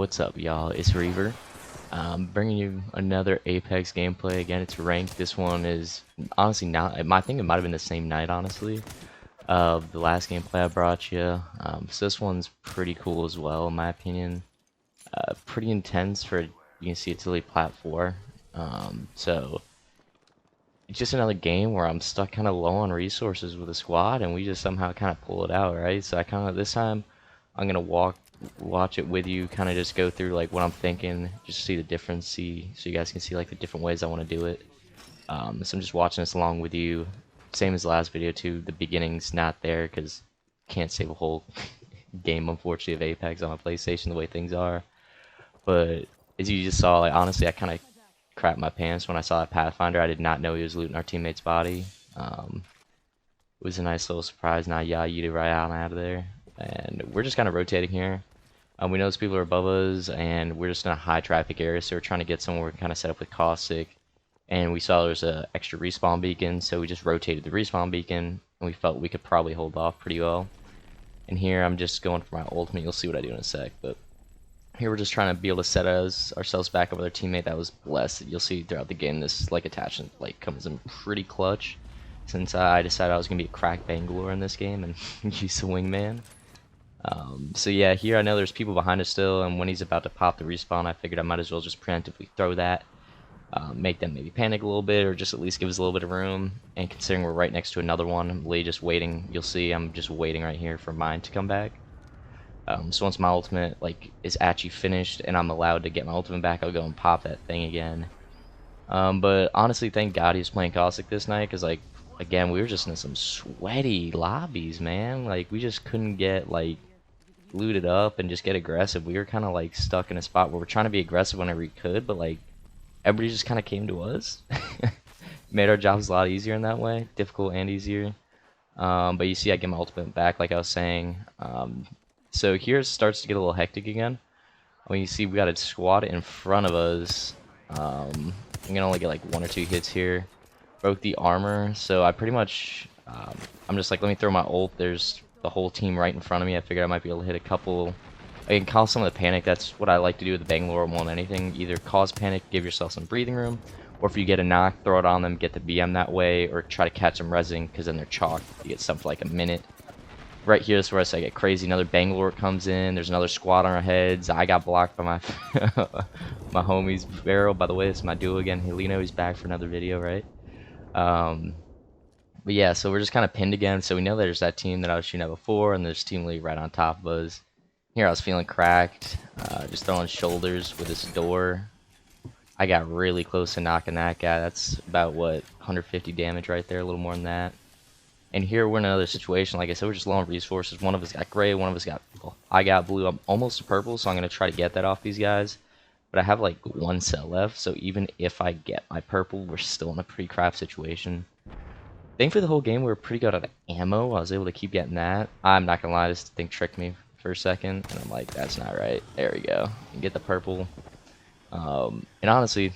What's up, y'all? It's Reaver. Bringing you another Apex gameplay. Again, it's ranked. This one is honestly not. I think it might have been the same night, honestly, of the last gameplay I brought you. So this one's pretty cool as well, in my opinion. Pretty intense for, you can see it's really plat 4. So it's just another game where I'm stuck kind of low on resources with a squad, and we just somehow kind of pull it out, right? So I kind of this time I'm gonna watch it with you, kind of just go through like what I'm thinking, just see the difference, so you guys can see like the different ways I want to do it. So I'm just watching this along with you, same as the last video too. The beginning's not there because can't save a whole game, unfortunately, of Apex on a PlayStation the way things are. But as you just saw, like honestly, I kind of crap my pants when I saw that Pathfinder. I did not know he was looting our teammate's body. It was a nice little surprise. Now, yeah, you did right out of there. And we're just kind of rotating here. We know those people are above us, and we're just in a high traffic area, so we're trying to get somewhere we can kind of set up with Caustic. And we saw there was an extra respawn beacon, so we just rotated the respawn beacon, and we felt we could probably hold off pretty well. And here I'm just going for my ultimate. You'll see what I do in a sec, but here we're just trying to be able to set ourselves back over their teammate that was blessed. You'll see throughout the game this like attachment like comes in pretty clutch, since I decided I was gonna be a crack Bangalore in this game and use the wingman. So yeah, here I know there's people behind us still, and when he's about to pop the respawn, I figured I might as well just preemptively throw that, make them maybe panic a little bit, or just at least give us a little bit of room. And considering we're right next to another one, I'm literally just waiting. You'll see I'm just waiting right here for mine to come back. So once my ultimate like is actually finished and I'm allowed to get my ultimate back, I'll go and pop that thing again. But honestly, thank God he was playing Caustic this night, because like again, we were just in some sweaty lobbies, man. Like we just couldn't get like looted up and just get aggressive. We were kind of like stuck in a spot where we're trying to be aggressive whenever we could, but like everybody just kind of came to us. Made our jobs a lot easier in that way, difficult and easier. But you see I get my ultimate back, like I was saying. So here it starts to get a little hectic again. When you see we got a squad in front of us. I'm gonna only get like 1 or 2 hits here. Broke the armor, so I pretty much I'm just like, let me throw my ult. There's the whole team right in front of me. I figured I might be able to hit a couple. I can cause some of the panic. That's what I like to do with the Bangalore more than anything. Either cause panic, give yourself some breathing room, or if you get a knock, throw it on them, get the BM that way, or try to catch them rezzing, because then they're chalked. You get stuff for like a minute. Right here is where I get crazy. Another Bangalore comes in. There's another squad on our heads. I got blocked by my my homie's barrel. By the way, it's my duo again, Helino. He's back for another video, right? But yeah, so we're just kind of pinned again. So we know there's that team that I was shooting at before, and there's team lead right on top of us. Here I was feeling cracked, just throwing shoulders with this door. I got really close to knocking that guy. That's about what, 150 damage right there, a little more than that. And here we're in another situation. Like I said, we're just low on resources. One of us got gray, one of us got, well, I got blue. I'm almost to purple, so I'm gonna try to get that off these guys. But I have like 1 cell left, so even if I get my purple, we're still in a pretty crap situation. Thankfully, the whole game we were pretty good at ammo. I was able to keep getting that. I'm not gonna lie, this thing tricked me for a second, and I'm like, that's not right. There we go. And get the purple. And honestly,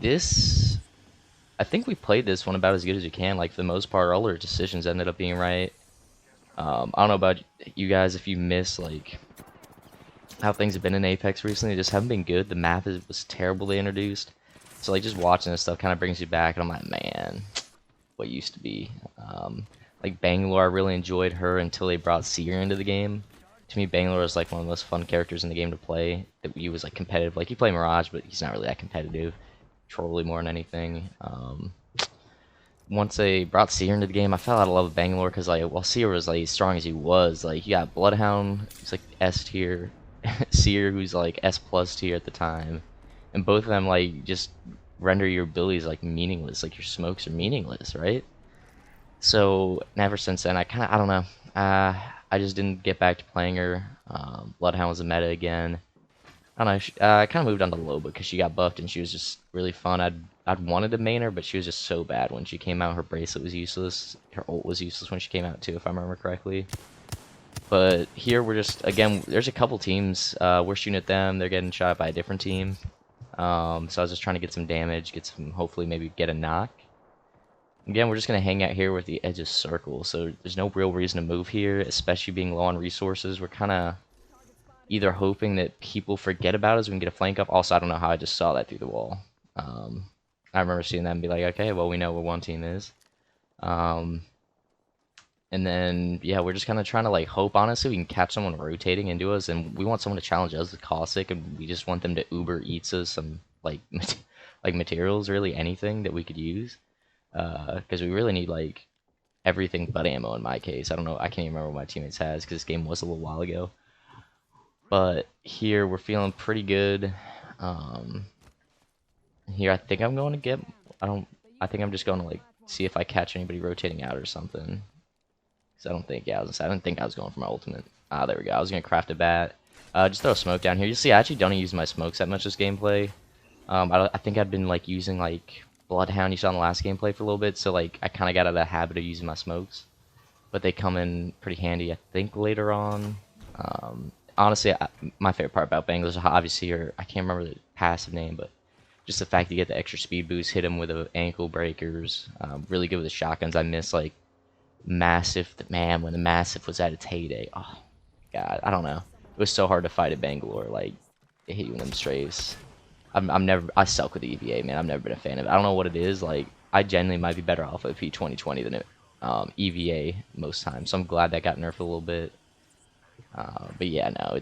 this, I think we played this one about as good as you can. Like for the most part, all our decisions ended up being right. I don't know about you guys if you miss like how things have been in Apex recently. They just haven't been good. The map was terrible they introduced. So like just watching this stuff kind of brings you back, and I'm like, man, what used to be. Like Bangalore, I really enjoyed her until they brought Seer into the game. To me, Bangalore is like one of the most fun characters in the game to play. That he was like competitive. Like you play Mirage, but he's not really that competitive. Trolly more than anything. Once they brought Seer into the game, I fell out of love with Bangalore, because like while Seer was like as strong as he was, like you got Bloodhound, who's like S tier, Seer, who's like S plus tier at the time. And both of them like just render your abilities like meaningless, like your smokes are meaningless, right? So ever since then, I don't know, I just didn't get back to playing her. Bloodhound was a meta again. I don't know. I kind of moved on to Loba because she got buffed and she was just really fun. I'd wanted to main her, but she was just so bad when she came out. Her bracelet was useless. Her ult was useless when she came out too, if I remember correctly. But here we're just, again, there's a couple teams. We're shooting at them. They're getting shot by a different team. So I was just trying to get some damage, hopefully maybe get a knock. Again, we're just going to hang out here with the edge of circle, so there's no real reason to move here, especially being low on resources. We're kind of either hoping that people forget about us, we can get a flank up. Also, I don't know how I just saw that through the wall. I remember seeing that and be like, okay, well, we know where one team is. Um, and then, yeah, we're just kind of trying to, like, hope, honestly, we can catch someone rotating into us, and we want someone to challenge us with Caustic, and we just want them to Uber Eats us some, like, like materials, really, anything that we could use. Because we really need, like, everything but ammo in my case. I don't know, I can't even remember what my teammates has, because this game was a little while ago. But here, we're feeling pretty good. Here, I think I'm going to get, I think I'm just going to, like, see if I catch anybody rotating out or something. Because I don't think, yeah, I didn't think I was going for my ultimate. Ah, there we go. I was going to craft a bat. Just throw smoke down here. You see, I actually don't use my smokes that much this gameplay. I think I've been, like, using, like, Bloodhound you saw in the last gameplay for a little bit, so, like, I kind of got out of the habit of using my smokes. But they come in pretty handy, I think, later on. Honestly, my favorite part about Bangles is obviously I can't remember the passive name, but just the fact that you get the extra speed boost, hit him with the ankle breakers, really good with the shotguns. I miss, like, Massive, man, when the Massive was at its heyday. Oh, God, I don't know. It was so hard to fight at Bangalore, like, it hit you in them strays. I suck with the EVA, man. I've never been a fan of it. I don't know what it is. Like, I genuinely might be better off with P2020 than EVA most times. So I'm glad that got nerfed a little bit. But yeah, no,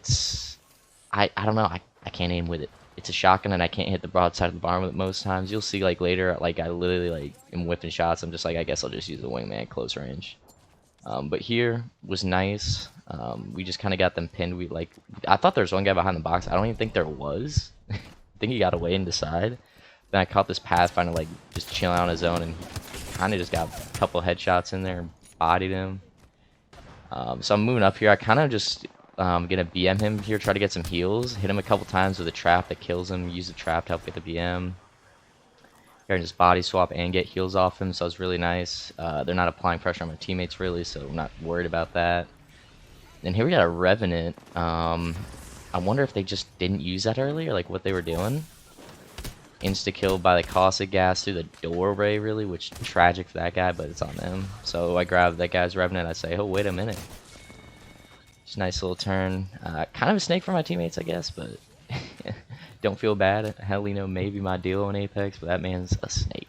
I don't know. I can't aim with it. It's a shotgun and I can't hit the broadside of the barn with it most times. You'll see, like, later, like, I literally, like, am whipping shots. I'm just like, I guess I'll just use the wingman close range. But here was nice. We just kind of got them pinned. I thought there was one guy behind the box. I don't even think there was. I think he got away and decided. Then I caught this Pathfinder, like, just chilling on his own, and kind of just got a couple headshots in there and bodied him. So I'm moving up here. I kind of just gonna BM him here, try to get some heals. Hit him a couple times with a trap that kills him. Use the trap to help get the BM. Here, just body swap and get heals off him, so it's really nice. They're not applying pressure on my teammates really, so I'm not worried about that. And here we got a Revenant. I wonder if they just didn't use that earlier, like what they were doing. Insta kill by the caustic gas through the doorway, really, which is tragic for that guy, but it's on them. So I grab that guy's Revenant. I say, oh, wait a minute. Just a nice little turn. Kind of a snake for my teammates, I guess, but don't feel bad. Helino may be my deal in Apex, but that man's a snake.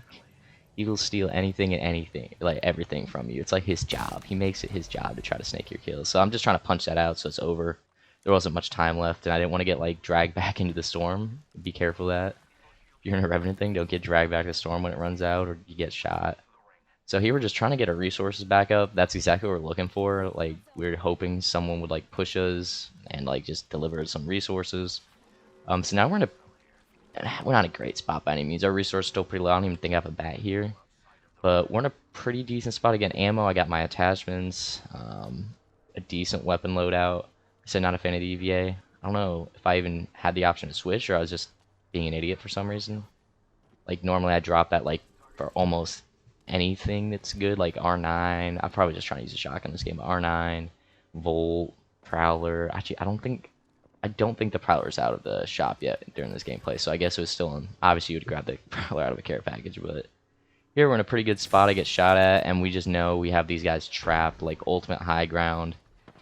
He will steal anything and anything, like everything from you. It's like his job. He makes it his job to try to snake your kills. So I'm just trying to punch that out so it's over. There wasn't much time left, and I didn't want to get, like, dragged back into the storm. Be careful of that. If you're in a Revenant thing, don't get dragged back to the storm when it runs out or you get shot. So here we're just trying to get our resources back up. That's exactly what we're looking for. Like, we're hoping someone would, like, push us and, like, just deliver some resources. So now we're not in a great spot by any means. Our resource is still pretty low. I don't even think I have a bat here. But we're in a pretty decent spot. Again, ammo, I got my attachments, a decent weapon loadout. I said not a fan of the EVA. I don't know if I even had the option to switch or I was just being an idiot for some reason. Like, normally I drop that, like, for almost anything that's good, like R9. I'm probably just trying to use a shotgun in this game. R9, Volt, Prowler. Actually, I don't think the Prowler's out of the shop yet during this gameplay, so I guess it was still in. Obviously, you would grab the Prowler out of a care package, but here we're in a pretty good spot. I get shot at, and we just know we have these guys trapped, like ultimate high ground.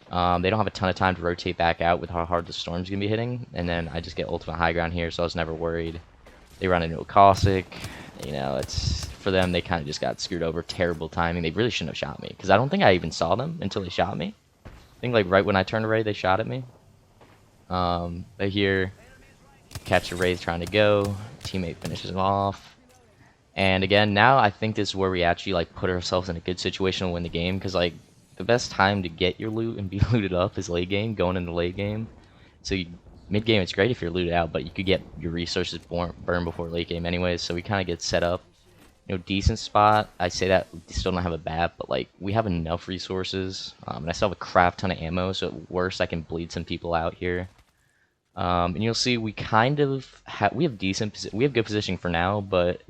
They don't have a ton of time to rotate back out with how hard the storm's gonna be hitting, and then I just get ultimate high ground here, so I was never worried. They run into a caustic. You know, it's for them. They kind of just got screwed over. Terrible timing. They really shouldn't have shot me because I don't think I even saw them until they shot me. I think, like, right when I turned away, they shot at me. But here, catch a Wraith trying to go. Teammate finishes him off. And again, now I think this is where we actually, like, put ourselves in a good situation to win the game because, like, the best time to get your loot and be looted up is late game, going into late game. So mid game, it's great if you're looted out, but you could get your resources burned before late game anyways. So we kind of get set up, you know, decent spot. I say that we still don't have a bat, but, like, we have enough resources, and I still have a crap ton of ammo. So at worst, I can bleed some people out here. And you'll see we kind of we have good positioning for now, but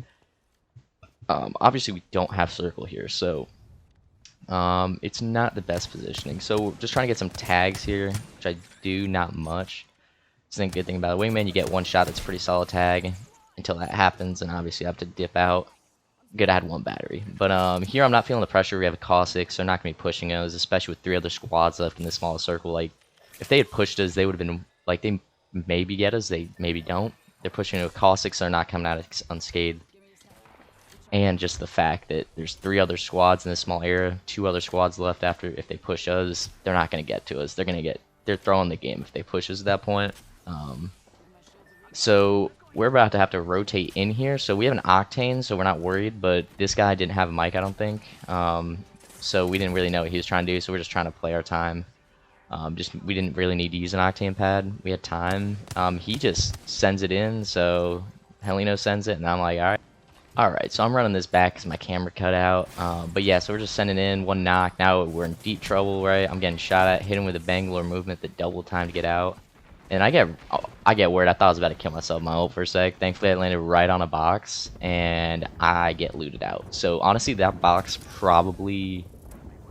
obviously we don't have circle here, so it's not the best positioning. So we're just trying to get some tags here, which I do not much. It's the good thing about a wingman, you get one shot that's pretty solid tag until that happens, and obviously you have to dip out. good. I had one battery, but here I'm not feeling the pressure. We have a caustic, so they're not gonna be pushing us, especially with 3 other squads left in this small circle. Like if they had pushed us, they would have been like they maybe get us, they maybe don't. They're pushing with caustic, so they're not coming out unscathed. And just the fact that there's 3 other squads in this small area, 2 other squads left after if they push us, they're not gonna get to us. They're throwing the game if they push us at that point. So we're about to have to rotate in here. So we have an Octane, so we're not worried. But this guy didn't have a mic, I don't think. So we didn't really know what he was trying to do. So we're just trying to play our time. We didn't really need to use an Octane pad. We had time. He just sends it in. So Helino sends it, and I'm like, all right. Alright, so I'm running this back because my camera cut out. But yeah, so we're just sending in 1 knock. Now we're in deep trouble, right? I'm getting shot at, hit him with a Bangalore movement, the double time to get out. And I get worried. I thought I was about to kill myself my ult for a sec. Thankfully, I landed right on a box, and I get looted out. So honestly, that box probably,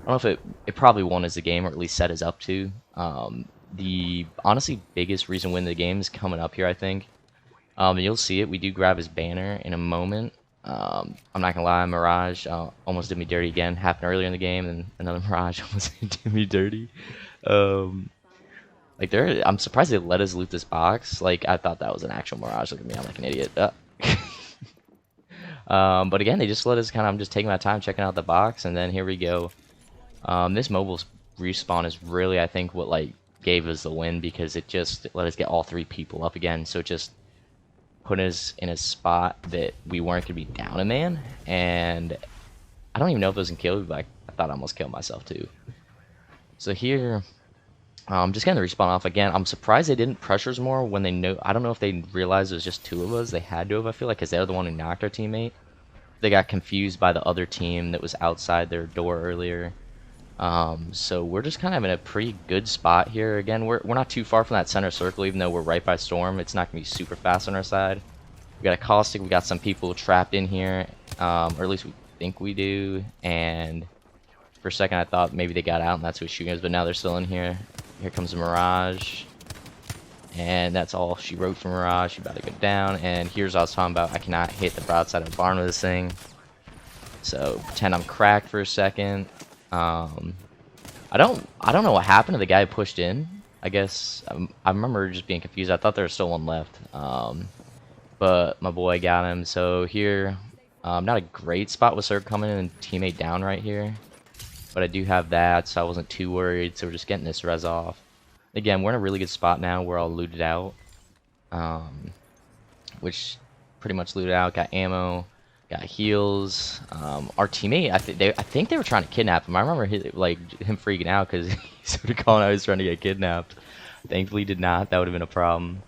I don't know if it probably won us the game, or at least set us up to. The honestly biggest reason win the game is coming up here, I think. And you'll see it. We do grab his banner in a moment. I'm not gonna lie, Mirage almost did me dirty again. Happened earlier in the game, and another Mirage almost did me dirty. Like I'm surprised they let us loot this box. Like I thought that was an actual Mirage. Look at me, I'm like an idiot. But again, they just let us I'm just taking my time checking out the box, and then here we go. This mobile respawn is really, I think, what like gave us the win, because it just let us get all 3 people up again. So it just put us in a spot that we weren't gonna be down a man, and I don't even know if it was in kill, but I thought I almost killed myself too. So here, just getting the respawn off again. I'm surprised they didn't pressure us more when they know. I don't know if they realized it was just 2 of us. They had to have, I feel like, because they're the one who knocked our teammate. They got confused by the other team that was outside their door earlier. So we're just kind of in a pretty good spot here. Again, we're not too far from that center circle, even though we're right by Storm. It's not gonna be super fast on our side. We got a caustic. We got some people trapped in here, or at least we think we do. And for a second, I thought maybe they got out, and that's who's shooting us. But now they're still in here. Here comes a Mirage, and that's all she wrote for Mirage. She's about to go down. And here's what I was talking about. I cannot hit the broadside of a barn with this thing. So pretend I'm cracked for a second. I don't know what happened to the guy who pushed in. I guess I remember just being confused. I thought there was still one left. But my boy got him. So here, not a great spot with Cirque coming in and teammate down right here. But I do have that, so I wasn't too worried. So we're just getting this res off. Again, we're in a really good spot now. We're all looted out. Which pretty much looted out. Got ammo. Got heals. Our teammate, I think they were trying to kidnap him. I remember him freaking out because he started calling out he was trying to get kidnapped. Thankfully, he did not. That would have been a problem.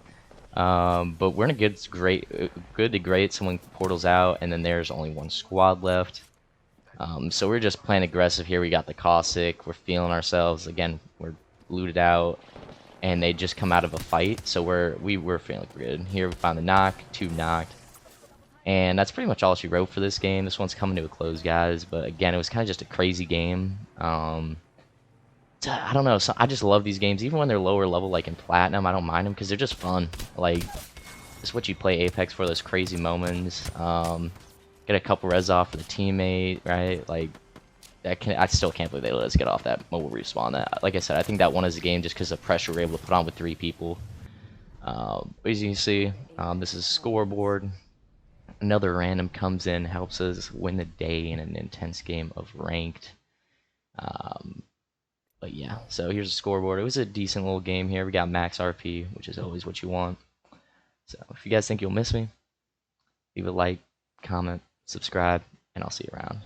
But we're in a good to great. Someone portals out, and then there's only 1 squad left. So we're just playing aggressive here. We got the caustic. We're feeling ourselves. Again, we're looted out, and they just come out of a fight. So we're feeling good. Here we found the knock, 2 knocked. And that's pretty much all she wrote for this game. This one's coming to a close, guys. But again, it was kind of just a crazy game. I don't know. So I just love these games, even when they're lower level, like in Platinum. I don't mind them because they're just fun. Like, it's what you play Apex for, those crazy moments. Get a couple res off for the teammate, right? Like, I still can't believe they let us get off that mobile respawn. That, like I said, I think that one is a game just because of the pressure we're able to put on with 3 people. As you can see, this is scoreboard. Another random comes in, helps us win the day in an intense game of ranked. But yeah, so here's the scoreboard. It was a decent little game here. We got max RP, which is always what you want. So if you guys think you'll miss me, leave a like, comment, subscribe, and I'll see you around.